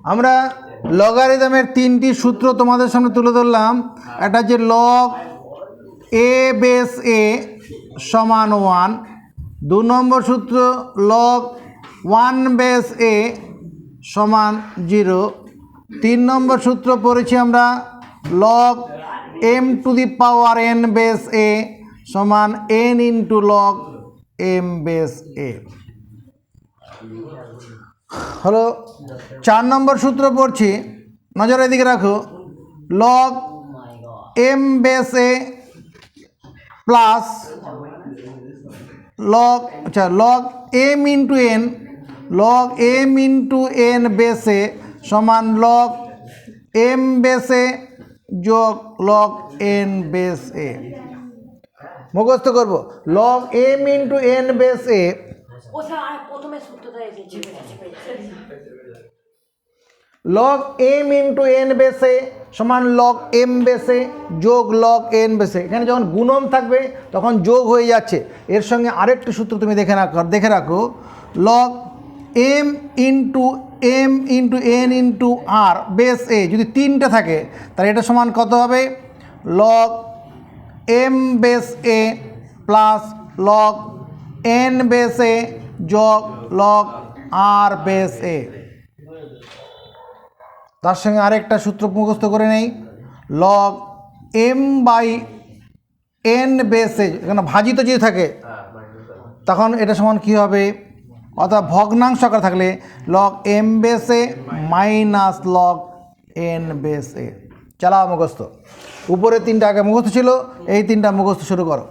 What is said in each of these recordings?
আমরা লগারিদমের তিনটি সূত্র তোমাদের সামনে তুলে ধরলাম। একটা যে লগ এ বেস এ সমান 1, 2 নম্বর সূত্র লগ 1 বেস এ সমান 0, 3 নম্বর সূত্র পড়েছি আমরা log m to the power n base a সমান n into log m base a. হলো 4 নম্বর সূত্র পড়ছি, নজর এদিকে রাখো, log m base a plus log log m into n, log m into n base a সমান log m base a যোগ log n base a. মুখস্থ করব, log m into n base a log m into n base a সমান log m base a যোগ log n base a. এখানে যখন গুণন থাকবে তখন যোগ হয়ে যাচ্ছে। এর সঙ্গে আরেকটি সূত্র তুমি দেখে রাখো, log m into n into r base a যদি 3টে থাকে তাহলে এটা সমান কত হবে, log m base a plus log n base a যোগ লগ r বেস এ। তার সঙ্গে আরেকটা সূত্র মুখস্থ করে নেই, log m by n base a, এখানে ভাজিত যদি থাকে তখন এটা সমান কী হবে, অর্থাৎ ভগ্নাংশ আকারে থাকলে লগ m বেস এ মাইনাস লগ n বেস এ। চালাও মুখস্থ, উপরে 3টা আগে মুখস্থ ছিল, এই 3টা মুখস্থ শুরু করো।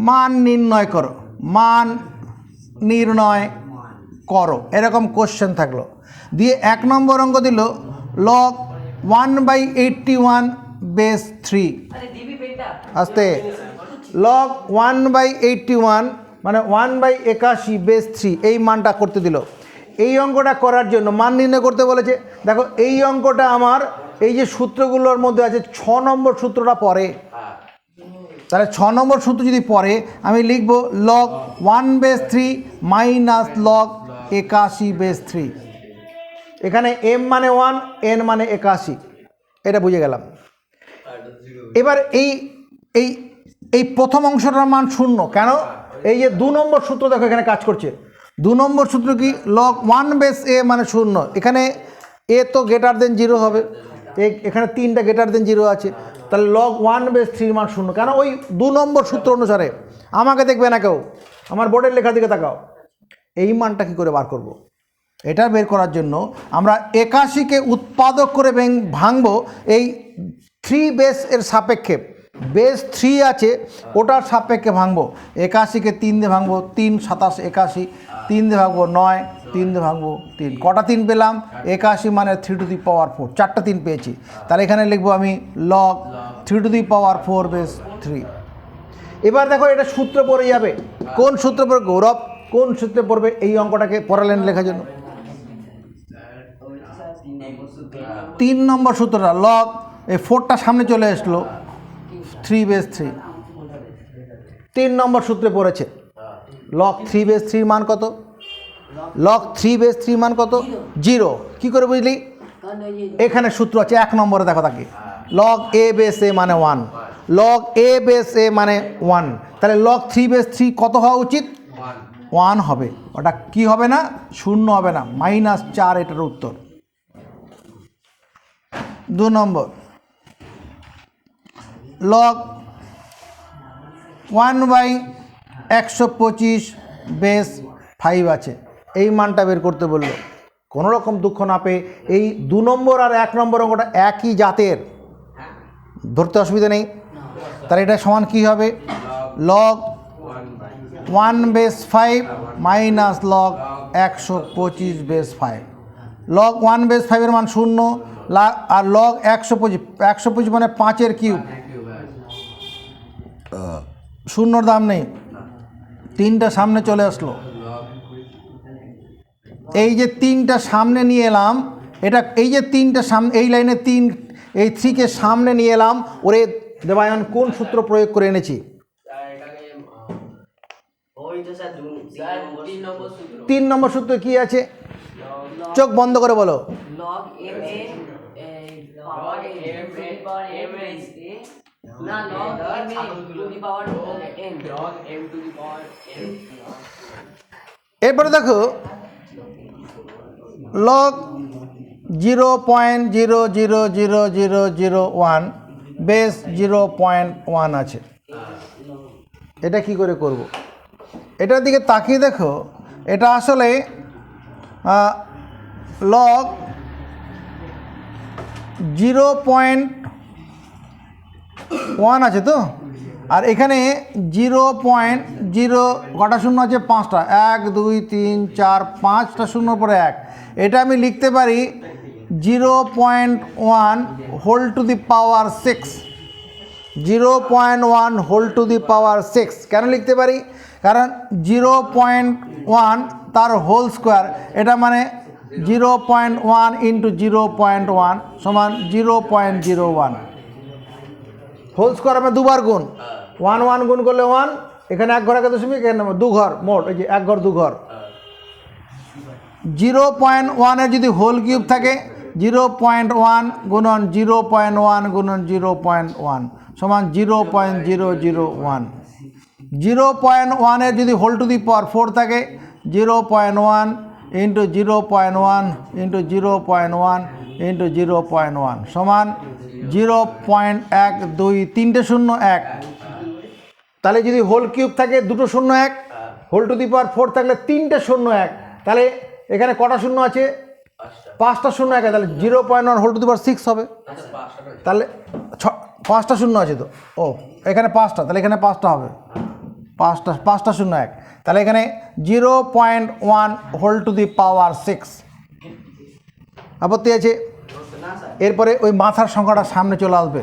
মান নির্ণয় করো, মান নির্ণয় করো, এরকম কোশ্চেন থাকলো। দিয়ে 1 নম্বর অঙ্ক দিল লগ 1/81 বেস 3, আস্তে, লগ 1/81 মানে 1/81 বেস 3, এই মানটা করতে দিল। এই অঙ্কটা করার জন্য মান নির্ণয় করতে বলেছে। দেখো এই অঙ্কটা আমার এই যে সূত্রগুলোর মধ্যে আছে 6 নম্বর সূত্রটা পড়ে, তাহলে 6 নম্বর সূত্র যদি পড়ে আমি লিখব log 1 base 3 minus log 81 base 3। এখানে m মানে 1, n মানে 81, এটা বুঝে গেলাম। এবার এই এই এই প্রথম অংশটার মান 0 কেন, এই যে 2 নম্বর সূত্র দেখো এখানে কাজ করছে। 2 নম্বর সূত্র কি, লগ 1 বেস এ মানে 0, এখানে এ তো গ্রেটার দেন 0 হবে, এখানে 3টা গ্রেটার দেন 0 আছে, তাহলে লগ 1 বেস 3 মান 0 কেন, ওই 2 নম্বর সূত্র অনুসারে। আমাকে দেখবে না কেউ, আমার বোর্ডের লেখার দিকে তাকাও। এই মানটা কি করে বার করব, এটা বের করার জন্য আমরা 81কে উৎপাদক করে ভাঙবো এই 3 বেস এর সাপেক্ষে। বেস 3 আছে ওটার সাপেক্ষে ভাঙবো। 81কে 3 দিয়ে ভাঙবো, 3 7 81, 3 দিয়ে ভাঙবো 9, 3 দিয়ে ভাঙবো 3, কটা 3 পেলাম, 81 মানে 3 টু দি পাওয়ার 4, 4টা 3 পেয়েছি। তাহলে এখানে লিখবো আমি log 3 two the power 4 base 3। এবার দেখো এটা সূত্র পড়ে যাবে, কোন সূত্র পড়বে, গৌরব কোন সূত্রে পড়বে এই অঙ্কটাকে পরের লাইন লেখার জন্য? 3 নম্বর সূত্রটা, লগ এই 4টা সামনে চলে আসলো 3 বেস 3, 3 নম্বর সূত্রে পড়েছে। লগ 3 বেস 3 মান কত, লগ 3 বেস 3 মান কত, 0। কি করে বুঝলি, এখানে সূত্র আছে 1 নম্বরে, দেখো তাকে, লগ এ বেস এ মানে 1, লগ এ বেস এ মানে 1, তাহলে লগ 3 বেস 3 কত হওয়া উচিত, 1 হবে। ওটা কি হবে না, 0 হবে না, -4 এটার উত্তর। 2 নম্বর, লগ 1/125 বেস 5 আছে, এই মানটা বের করতে বললো। কোনো রকম দুঃখ না পেয়ে, এই 2 নম্বর আর 1 নম্বর অঙ্কটা একই জাতের, ধরতে অসুবিধা নেই। তাহলে এটা সমান কি হবে, log 1 base 5 minus log 125 base 5। Log 1 base 5 এর মান 0, আর লগ 125 মানে 5-এর কিউব, 0-র দাম নেই, 3টা সামনে চলে আসলো। এই যে 3টা সামনে নিয়ে এলাম, এটা এই যে 3টা সামনে, এই লাইনে 3 এই 3 কে সামনে নিয়ে এলাম। ওরে দেবায়ন কোন সূত্র প্রয়োগ করে এনেছি? তিন নম্বর সূত্র কি আছে? চোখ বন্ধ করে বলো। log m a power m to the power m raised na log m a to the power n log m to the power n। এরপরে দেখো log 0.0000001 বেস 0.1 আছে। এটা কি করে করব? এটার দিকে তাকিয়ে দেখো, এটা আসলে log 0.1 আছে তো, আর এখানে 0.0 কটা শূন্য আছে? 5টা, 1 2 3 4 5টা শূন্যর পরে 1। এটা আমি লিখতে পারি 0.1 whole to the power 6, 0.1 whole to the power 6। কেন লিখতে পারি? কারণ 0.1 তার হোল স্কোয়ার, এটা মানে 0.1 ইন্টু 0.1 সমান 0.01। হোল স্কোয়ার আমরা দুবার গুণ, 1 1 গুণ করলে 1, এখানে এক ঘর একে দশমিক, এখানে দু ঘর, মোট এই যে এক ঘর দু ঘর। 0.1 এর যদি হোল কিউব থাকে 0.1 গুণন 0.1 গুণন 0.1 সমান 0.001। 0.1 এর যদি হোল টু দি পাওয়ার 4 থাকে 0.1 ইন্টু 0.1 ইন্টু 0.1 ইন্টু 0.1 সমান 0.1 তিনটে শূন্য 1। তাহলে যদি হোল কিউব থাকে দুটো শূন্য 1, হোল টু দি পাওয়ার 4 থাকলে তিনটে শূন্য 1। তাহলে এখানে কটা শূন্য আছে? 5টা শূন্য 1, তাহলে 0.1 হোল টু দি পাওয়ার 6 হবে। তাহলে 5টা শূন্য আছে তো, ও এখানে 5টা, তাহলে এখানে 5টা হবে, 5টা শূন্য 1। তাহলে এখানে 0.1 হোল টু দি পাওয়ার 6। আপত্তি আছে? এরপরে ওই মাথার সংখ্যাটা সামনে চলে আসবে,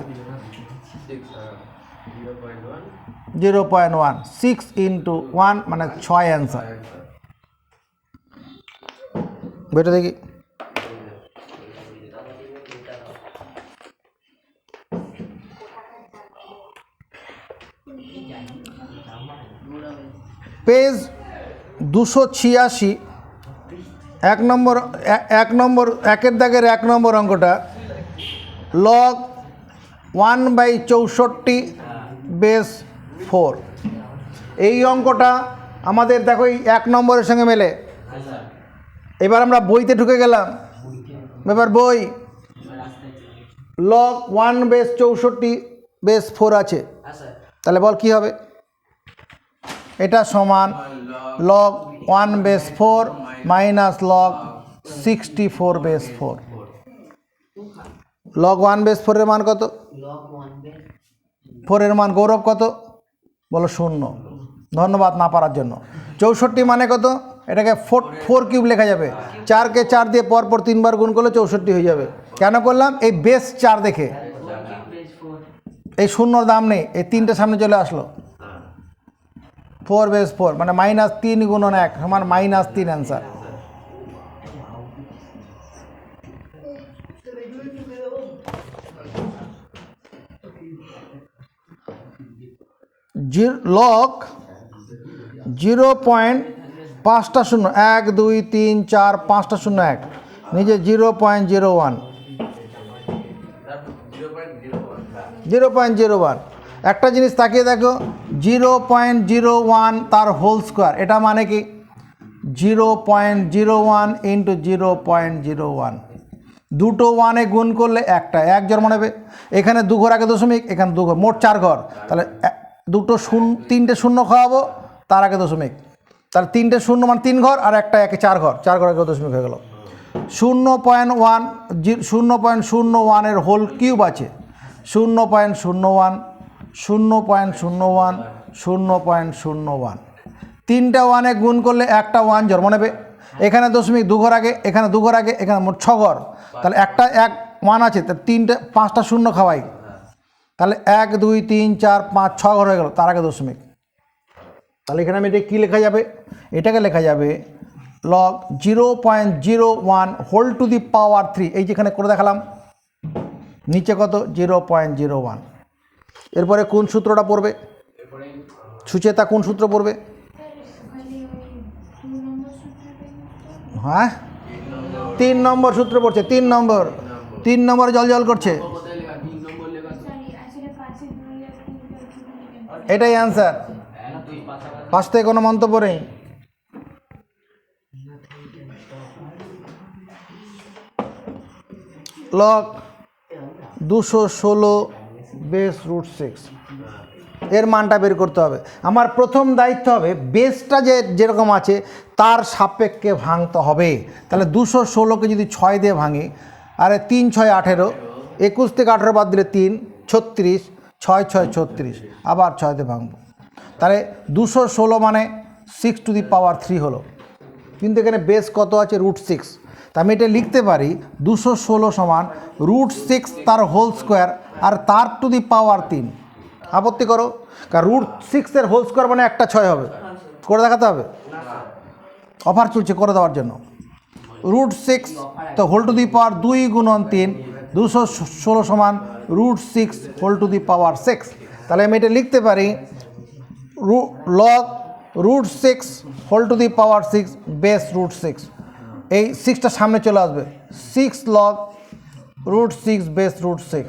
0.1 6 ইন্টু 1 মানে 6 অ্যান্সার। বেটা দেখি পেজ 286, 1 নম্বর একের দাগের 1 নম্বর অঙ্কটা log 1/64 বেস 4। এই অঙ্কটা আমাদের দেখো এই 1 নম্বরের সঙ্গে মেলে। এবার আমরা বইতে ঢুকে গেলাম, এবার বই log 1/64 বেস 4 আছে, তাহলে বল কি হবে? এটা সমান log 1/4 minus log 64 base 4। log 1/4 এর মান কত? 4 এর মান গৌরব কত? বলো 0। ধন্যবাদ না পারার জন্য। 64 মানে কত? এটাকে 4 কিউব লেখা যাবে, 4কে 4 দিয়ে পরপর 3 বার গুণ করলে 64 হয়ে যাবে। কেন করলাম? এই বেস 4 দেখে, এই শূন্যর দাম নেই, এই 3টে সামনে চলে আসলো। 4/4 মানে -3 গুণন 1 সমান -3 অ্যান্সার। log 0.5টা শূন্য 1 2 3 4 5টা শূন্য 1 নিচে 0.01 0.01। একটা জিনিস তাকিয়ে দেখো, 0.01 তার হোল স্কোয়ার, এটা মানে কি 0.01 ইন্টু 0.01। দুটো 1-এ গুণ করলে একটা 1 জন্ম নেবে। এখানে দু ঘর আগে দশমিক, এখানে দু ঘর, মোট 4 ঘর। তাহলে দুটো শূন্য, 3টে শূন্য খাওয়াবো, তার আগে দশমিক। তাহলে 3টে শূন্য মানে 3 ঘর, আর একটা একে 4 ঘর, 4 ঘর আগে দশমিক হয়ে গেল। 0.01 এর হোল কিউব আছে, 0.01 0.01 0.01। 3টা 1-এ গুণ করলে একটা 1 জন্ম নেবে। এখানে দশমিক দু ঘর আগে, এখানে দু ঘর আগে, এখানে মোট 6 ঘর। তাহলে একটা 1 আছে, তাহলে 5টা শূন্য খাওয়াই, তাহলে 1 2 3 4 5 6 ঘর হয়ে গেল, তার আগে দশমিক। তাহলে এখানে আমি এটা কী লেখা যাবে? এটাকে লেখা যাবে log 0.01 হোল টু দি পাওয়ার 3। এই যেখানে করে দেখালাম নিচে কত 0.01। এরপরে কোন সূত্রটা পড়বে? সুচেতা কোন সূত্র পড়বে? হ্যাঁ 3 নম্বর সূত্র পড়ছে। 3 নম্বর জল করছে, এটাই অ্যান্সার। 5 থেকে কোনো মন্তব্য নেই। লগ 216 বেস রুট 6 এর মানটা বের করতে হবে। আমার প্রথম দায়িত্ব হবে বেসটা যেরকম আছে তার সাপেক্ষে ভাঙতে হবে। তাহলে 216কে যদি 6 দিয়ে ভাঙি, আরে 3 6 18, 21 থেকে 18 বাদ দিলে 3 36, 6 6 36, আবার 6 দিয়ে ভাঙবো। তাহলে 216 মানে 6 টু দি পাওয়ার 3 হলো, কিন্তু এখানে বেস কত আছে? রুট 6। তা আমি এটা লিখতে পারি 216 সমান রুট 6 তার হোল স্কোয়ার আর তার টু দি পাওয়ার 3। আপত্তি করো, কারণ রুট 6 এর হোল স্কোয়ার মানে একটা 6 হবে। করে দেখাতে হবে, অফার চলছে করে দেওয়ার জন্য। রুট 6 তো হোল টু দি পাওয়ার 2 গুণন 3, 216 সমান root 6 whole to the power 6। তাহলে আমি এটা লিখতে পারি log root 6 whole to the power 6 base root 6। এই 6টা সামনে চলে আসবে, 6 log root 6 base root 6,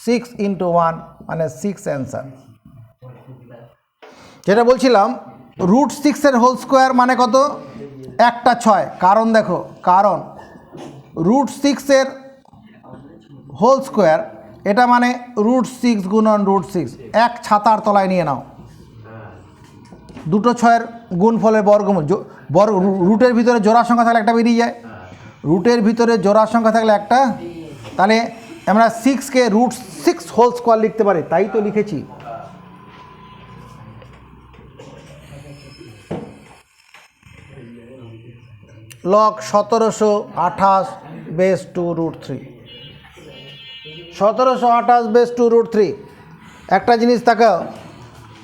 6 into 1 মানে 6 অ্যান্সার। যেটা বলছিলাম রুট 6 এর হোল স্কোয়ার মানে কত? একটা 6। কারণ দেখো, কারণ রুট 6 এর হোল স্কোয়ার এটা মানে রুট 6 গুণন রুট 6। এক ছাতার তলায় নিয়ে নাও, দুটো 6-এর গুণফলের বর্গমূল। রুটের ভিতরে জোড়া সংখ্যা থাকলে একটা বেরিয়ে যায়, রুটের ভিতরে জোড়া সংখ্যা থাকলে একটা। তাহলে আমরা 6কে রুট 6 হোল স্কোয়ার লিখতে পারি, তাই তো লিখেছি। Log 1728 base 2 root 3, 1728 base 2 root 3। একটা জিনিস তাকাও,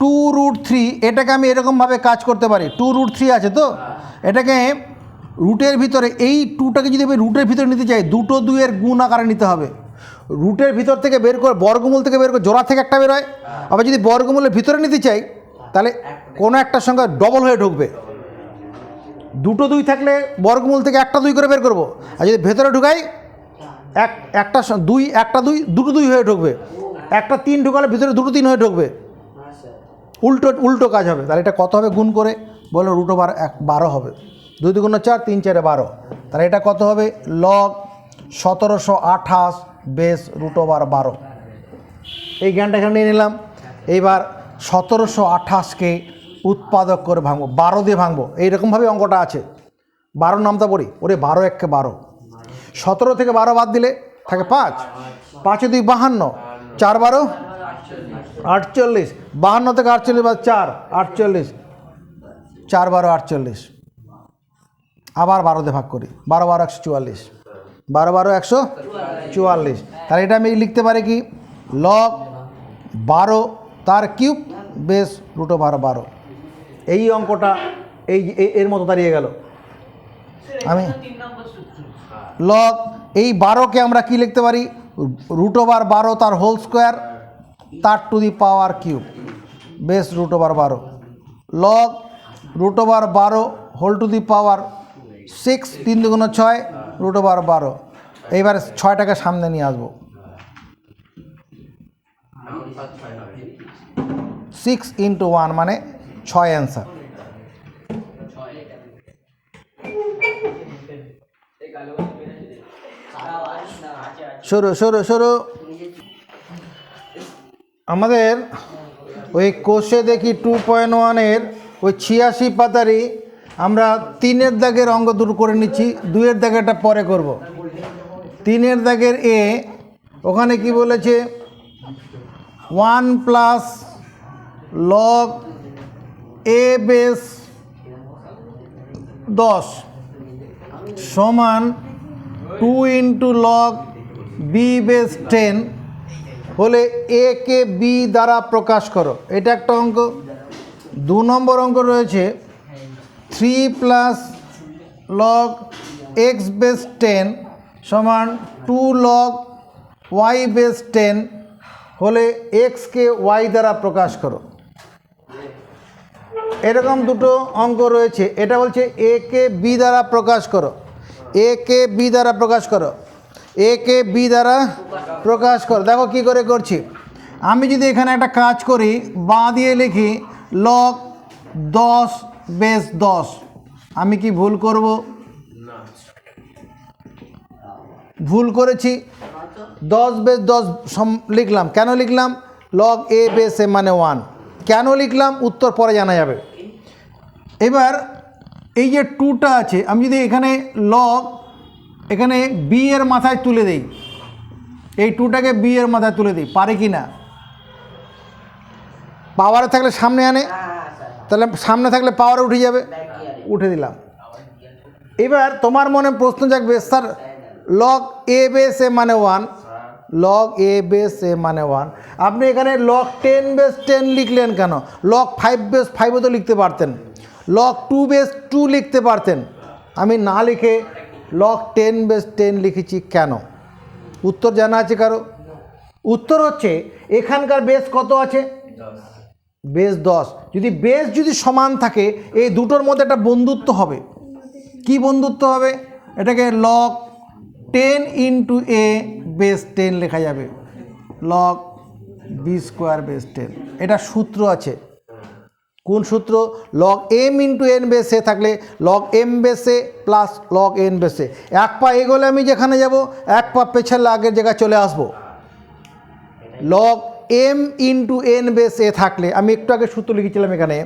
2 রুট 3 এটাকে আমি এরকমভাবে কাজ করতে পারি। 2 রুট 3 আছে তো, এটাকে রুটের ভিতরে এই 2টাকে যদি আমি রুটের ভিতরে নিতে চাই, দুটো 2-এর গুণ আকারে নিতে হবে। রুটের ভিতর থেকে বের করে, বর্গমূল থেকে বের করে জোড়া থেকে একটা বের হয়। আবার যদি বর্গমূলের ভিতরে নিতে চাই তাহলে কোনো একটা সংখ্যা ডবল হয়ে ঢুকবে। দুটো 2 থাকলে বর্গমূল থেকে একটা 2 করে বের করবো, আর যদি ভেতরে ঢুকাই একটা 2 একটা 2 দুটো 2 হয়ে ঢুকবে। একটা 3 ঢুকালে ভিতরে দুটো 3 হয়ে ঢুকবে, উল্টো কাজ হবে। তাহলে এটা কত হবে গুণ করে? বলো রুট ওভার 12 হবে। 2 2 গুণ 4, 3 4 12। তাহলে এটা কত হবে? Log 1728 base root over 12। এই জ্ঞানটা এখানে নিয়ে নিলাম। এইবার 1728কে উৎপাদক করে ভাঙবো, 12 দিয়ে ভাঙবো। এইরকমভাবে অঙ্কটা আছে। 12 নামটা পড়ি, ওরে 12 1 12। 17 থেকে 12 বাদ দিলে থাকে 5, 5 2 52, 4 12 48, 52 থেকে 48 বাদ 4 48, 4 12 48। আবার 12 দিয়ে ভাগ করি, 12 12 144, 12 12 144। তাহলে এটা আমি লিখতে পারি কি? লগ 12 তার কিউব বেস রুট ওভার 12। এই অঙ্কটা এর মতো দাঁড়িয়ে গেল। আমি লগ এই 12কে আমরা কি লিখতে পারি? রুট ওভার 12 তার হোল স্কোয়ার তার to the power cube base root over 12। Log root over 12 whole to the power 6, 3 2 গুণ 6 রুট ওভার 12। এইবার 6টাকে সামনে নিয়ে আসবো, 6 ইন্টু 1 মানে 6 অ্যান্সার। সরো আমাদের ওই কোষে দেখি 2.1-এর ওই 86 পাতারই আমরা 3-এর দাগের অঙ্ক দুটো করে নিচ্ছি, 2-এর দাগেরটা পরে করব। 3-এর দাগের এ ওখানে কি বলেছে? 1 প্লাস লগ এ বেস 10 সমান 2 ইন্টু লগ বি বেস 10 হলে এ কে বি দ্বারা প্রকাশ করো। এটা একটা অঙ্ক। 2 নম্বর অঙ্ক রয়েছে 3 প্লাস লগ এক্স বেস 10 সমান 2 লগ ওয়াই বেস 10 হলে এক্সকে ওয়াই দ্বারা প্রকাশ করো। এরকম দুটো অঙ্ক রয়েছে, এটা বলছে এ কে বি দ্বারা প্রকাশ করো, এ কে বি দ্বারা প্রকাশ করো, এ কে বি দ্বারা প্রকাশ করো। দেখো কি করে করছি, আমি যদি এখানে একটা কাজ করি, বাঁ দিয়ে লিখি লগ 10 বেস 10, আমি কি ভুল করব? ভুল করেছি। 10 বেস 10 লিখলাম, কেন লিখলাম? লগ এ বেস এ মানে 1, কেন লিখলাম উত্তর পরে জানা যাবে। এবার এই যে 2টা আছে, আমি যদি এখানে লগ এখানে বি এর মাথায় তুলে দিই, এই 2টাকে বি এর মাথায় তুলে দিই, পারে কি না? পাওয়ারে থাকলে সামনে আনে, তাহলে সামনে থাকলে পাওয়ারে উঠে যাবে, উঠে দিলাম। এবার তোমার মনে প্রশ্ন জাগবে, স্যার লগ এ বেস এ মানে 1, লগ এ বেস এ মানে 1, আপনি এখানে লগ 10 বেস 10 লিখলেন কেন? লগ 5 বেস 5ও তো লিখতে পারতেন, লগ 2 বেস 2 লিখতে পারতেন, আমি না লিখে লগ 10 বেস 10 লিখেছি কেন? উত্তর জানা আছে কারো? উত্তর হচ্ছে এখানকার বেস কত আছে? বেস 10। যদি বেস যদি সমান থাকে, এই দুটোর মধ্যে একটা বন্ধুত্ব হবে। কি বন্ধুত্ব হবে? এটাকে লগ 10 ইন্টু এ বেস 10 লেখা যাবে, লগ বি স্কোয়ার বেস 10। এটা সূত্র আছে। কোন সূত্র? লগ এম ইন্টু এন বেসে থাকলে লগ এম বেসে প্লাস লগ এন বেসে। এক পা এগোলে আমি যেখানে যাব, এক পা পেছালে আগের জায়গায় চলে আসবো। লগ এম ইন্টু এন বেসে থাকলে, আমি একটু আগে সূত্র লিখেছিলাম এখানে,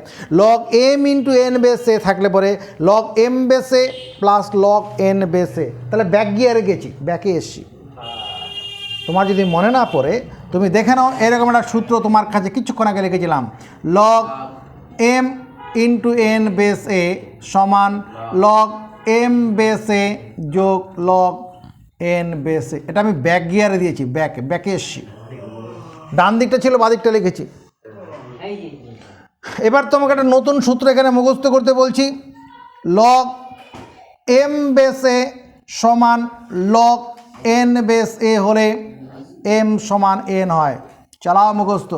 লগ এম ইন্টু এন বেসে থাকলে পরে লগ এম বেসে প্লাস লগ এন বেসে, তাহলে ব্যাক গিয়ারে গেছি, ব্যাকে এসছি। তোমার যদি মনে না পড়ে তুমি দেখে নাও, এরকম একটা সূত্র তোমার কাছে কিছুক্ষণ আগে লিখেছিলাম, log m into n base a সমান লগ এম বেস এ যোগ লগ এন বেস এ। এটা আমি ব্যাক গিয়ারে দিয়েছি, ব্যাকে এসছি। ডান দিকটা ছিল, বাঁ দিকটা লিখেছি। এবার তোমাকে একটা নতুন সূত্র এখানে মুখস্থ করতে বলছি, লগ এম বেস এ সমান লগ এন বেস এ হলে এম সমান এন হয়। চালাও মুখস্থ।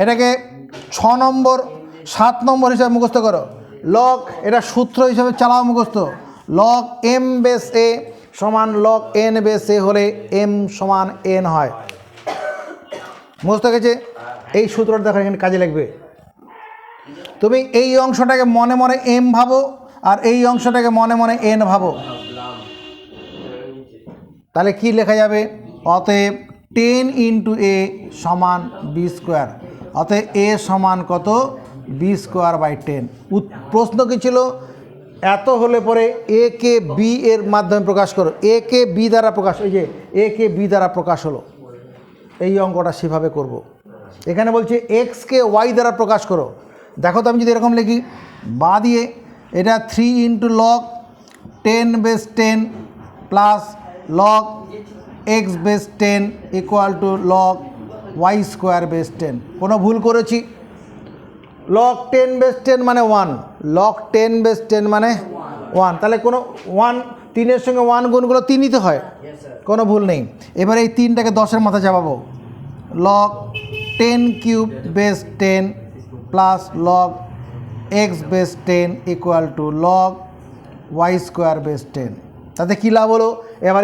এটাকে 6 নম্বর 7 নম্বর হিসাবে মুখস্থ করো। লগ, এটা সূত্র হিসাবে চালাও মুখস্থ। লগ এম বেস এ সমান লগ এন বেস এ হলে এম সমান এন হয়। মুখস্থ গেছে? এই সূত্রটা দেখো এখানে কাজে লাগবে। তুমি এই অংশটাকে মনে মনে এম ভাবো, আর এই অংশটাকে মনে মনে এন ভাবো, তাহলে কি লেখা যাবে? অতএব 10 ইন্টু এ সমান বি স্কোয়ার, অতএব এ সমান কত? B square by 10। প্রশ্ন কী ছিল? এত হলে পরে এ কে বি এর মাধ্যমে প্রকাশ করো, এ কে বি দ্বারা প্রকাশ, এই যে এ কে বি দ্বারা প্রকাশ হলো, এই অঙ্কটা সেভাবে করব। এখানে বলছে এক্সকে ওয়াই দ্বারা প্রকাশ করো। দেখো তো, আমি যদি এরকম লিখি, বাঁ দিয়ে এটা 3 into log 10 base 10 plus log x base 10 equal to log y square base 10। কোনো ভুল করেছি? লগ 10 বেস 10 মানে 1, লগ 10 বেস 10 মানে 1, তাহলে কোনো 1 3-এর সঙ্গে 1 গুণগুলো 3 নিতে হয়, কোনো ভুল নেই। এবার এই 3টাকে 10-এর মাথা চাপাবো, log 10 cube base 10 plus log x base 10 equal to log y square base 10। তাতে কী লাভ হলো? এবার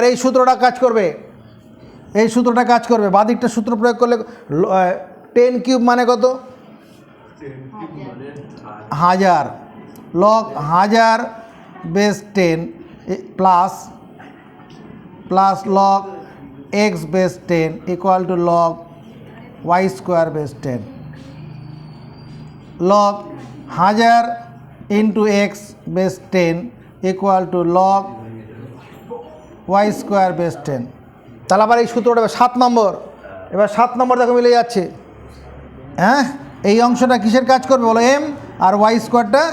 এই সূত্রটা কাজ করবে, এই সূত্রটা কাজ করবে। বাঁ দিকটা সূত্র প্রয়োগ করলে 10 কিউব মানে কত? 1000, log 1000 base 10 plus log x base 10 equal to log y square base 10। Log 1000 into x base 10 equal to log y square base 10। তাহলে আবার এই সূত্রটা 7 নম্বর। এবার 7 নম্বর দেখো মিলে যাচ্ছে। হ্যাঁ, এই অংশটা কিসের কাজ করবে বলো? এম, আর ওয়াই স্কোয়ারটা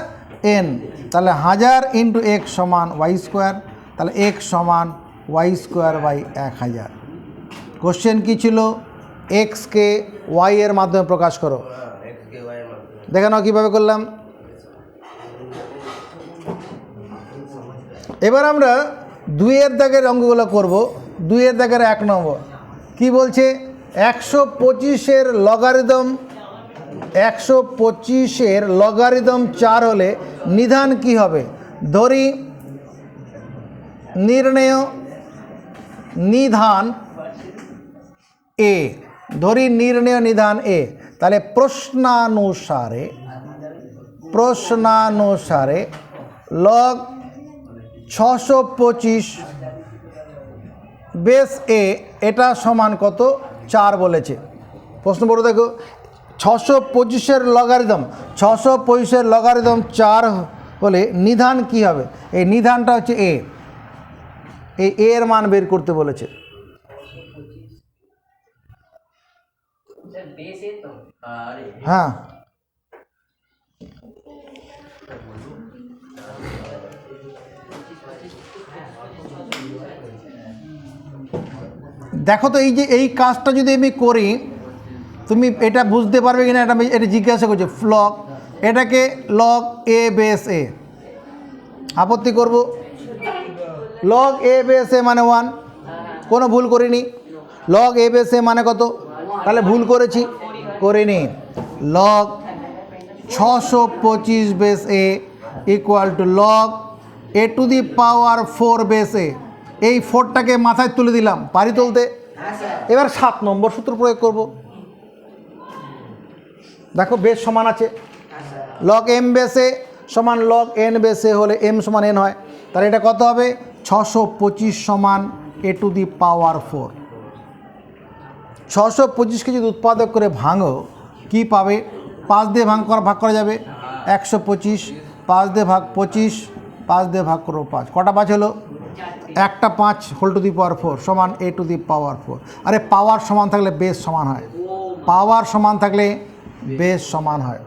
এন। তাহলে 1000 ইন্টু এক্স সমান ওয়াই স্কোয়ার, তাহলে এক্স সমান ওয়াই স্কোয়ার বাই 1000। কোশ্চেন কী ছিল? এক্সকে ওয়াই এর মাধ্যমে প্রকাশ করো। দেখে নাও কীভাবে করলাম। এবার আমরা 2-এর দাগের অঙ্কগুলো করব। 2-এর দাগের 1 নম্বর কি বলছে, 125-এর লগারিদম 125-এর লগারিদম 4 হলে নিধান কি হবে? ধরি নির্ণেয় নিধান এ, ধরি নির্ণেয় নিধান এ। তাহলে প্রশ্নানুসারে লগ 625 বেস এ এটা সমান কত? 4 বলেছে। প্রশ্ন পড়ো দেখো, 625-এর লগারিদম 625-এর লগারিদম 4 হলে নিধান কি হবে? এই নিধানটা হচ্ছে এ, এই এর মান বের করতে বলেছে। হ্যাঁ, দেখো তো এই কাজটা যদি আমি করি তুমি এটা বুঝতে পারবে কিনা, এটা জিজ্ঞাসা করছে। এটাকে লগ এ বেস এ, আপত্তি করব। লগ এ বেস এ মানে 1, কোনো ভুল করিনি। লগ এ বেস এ মানে কত? তাহলে ভুল করিনি। Log 625 base a equal to log a to the power 4 base a. এই 4টাকে মাথায় তুলে দিলাম, পারি তুলতে। এবার 7 নম্বর সূত্র প্রয়োগ করব। দেখো বেস সমান আছে, লগ এম বেসে সমান লগ এন বেসে হলে এম সমান এন হয়। তাহলে এটা কত হবে? 625 সমান এ টু দি পাওয়ার 4। 625কে যদি উৎপাদক করে ভাঙো কি পাবে? 5 দিয়ে ভাগ করা যাবে। 125, 5 দিয়ে ভাগ 25, 5 দিয়ে ভাগ করো 5, কটা 5 হলো? একটা 5 হোল টু দি পাওয়ার 4 সমান এ টু দি পাওয়ার 4। আরে পাওয়ার সমান থাকলে বেস সমান হয়, পাওয়ার সমান থাকলে বেস সমান হয়।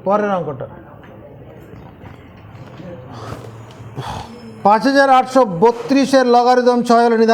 পরের অঙ্কটা 5832-এর লগারিদম 6 হলে নিধান